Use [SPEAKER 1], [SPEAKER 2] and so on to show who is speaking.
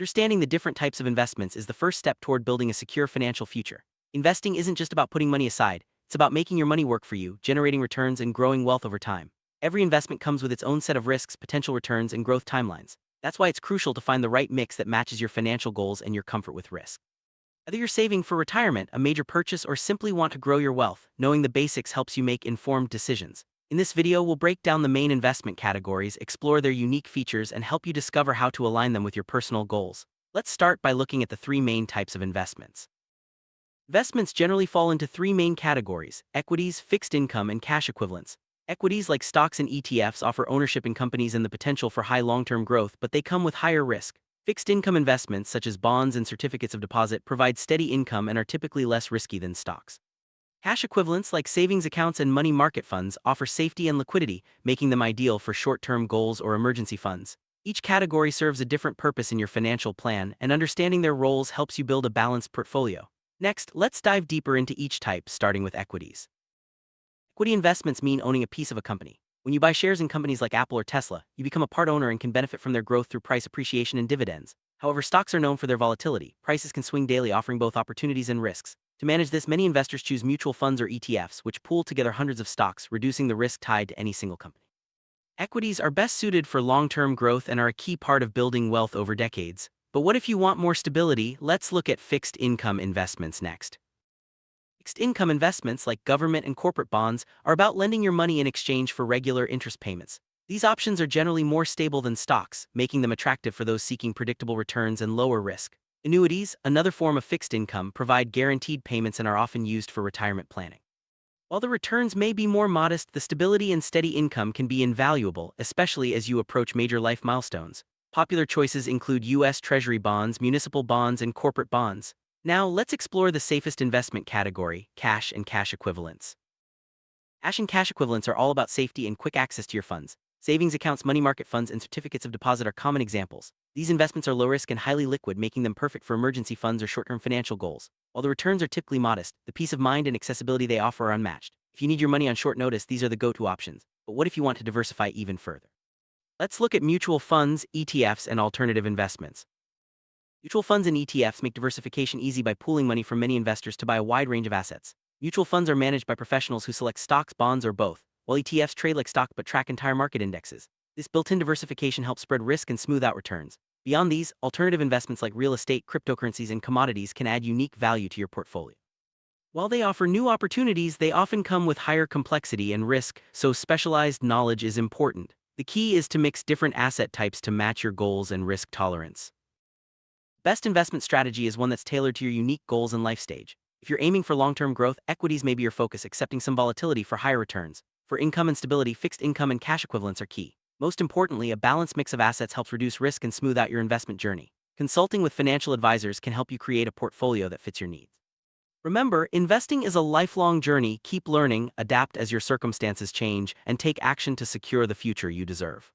[SPEAKER 1] Understanding the different types of investments is the first step toward building a secure financial future. Investing isn't just about putting money aside, it's about making your money work for you, generating returns, and growing wealth over time. Every investment comes with its own set of risks, potential returns, and growth timelines. That's why it's crucial to find the right mix that matches your financial goals and your comfort with risk. Whether you're saving for retirement, a major purchase, or simply want to grow your wealth, knowing the basics helps you make informed decisions. In this video, we'll break down the main investment categories, explore their unique features, and help you discover how to align them with your personal goals. Let's start by looking at the three main types of investments. Investments generally fall into three main categories: equities, fixed income, and cash equivalents. Equities like stocks and ETFs offer ownership in companies and the potential for high long-term growth, but they come with higher risk. Fixed income investments, such as bonds and certificates of deposit, provide steady income and are typically less risky than stocks. Cash equivalents, like savings accounts and money market funds, offer safety and liquidity, making them ideal for short-term goals or emergency funds. Each category serves a different purpose in your financial plan, and understanding their roles helps you build a balanced portfolio. Next, let's dive deeper into each type, starting with equities. Equity investments mean owning a piece of a company. When you buy shares in companies like Apple or Tesla, you become a part owner and can benefit from their growth through price appreciation and dividends. However, stocks are known for their volatility. Prices can swing daily, offering both opportunities and risks. To manage this, many investors choose mutual funds or ETFs, which pool together hundreds of stocks, reducing the risk tied to any single company. Equities are best suited for long-term growth and are a key part of building wealth over decades. But what if you want more stability? Let's look at fixed income investments next. Fixed income investments, like government and corporate bonds, are about lending your money in exchange for regular interest payments. These options are generally more stable than stocks, making them attractive for those seeking predictable returns and lower risk. Annuities, another form of fixed income, provide guaranteed payments and are often used for retirement planning. While the returns may be more modest, the stability and steady income can be invaluable, especially as you approach major life milestones. Popular choices include U.S. Treasury bonds, municipal bonds, and corporate bonds. Now, let's explore the safest investment category: cash and cash equivalents. Cash and cash equivalents are all about safety and quick access to your funds. Savings accounts, money market funds, and certificates of deposit are common examples. These investments are low risk and highly liquid, making them perfect for emergency funds or short-term financial goals. While the returns are typically modest, the peace of mind and accessibility they offer are unmatched. If you need your money on short notice, these are the go-to options. But what if you want to diversify even further? Let's look at mutual funds, ETFs, and alternative investments. Mutual funds and ETFs make diversification easy by pooling money from many investors to buy a wide range of assets. Mutual funds are managed by professionals who select stocks, bonds, or both, while ETFs trade like stock but track entire market indexes. This built-in diversification helps spread risk and smooth out returns. Beyond these, alternative investments like real estate, cryptocurrencies, and commodities can add unique value to your portfolio. While they offer new opportunities, they often come with higher complexity and risk, so specialized knowledge is important. The key is to mix different asset types to match your goals and risk tolerance. Best investment strategy is one that's tailored to your unique goals and life stage. If you're aiming for long-term growth, equities may be your focus, accepting some volatility for higher returns. For income and stability, fixed income and cash equivalents are key. Most importantly, a balanced mix of assets helps reduce risk and smooth out your investment journey. Consulting with financial advisors can help you create a portfolio that fits your needs. Remember, investing is a lifelong journey. Keep learning, adapt as your circumstances change, and take action to secure the future you deserve.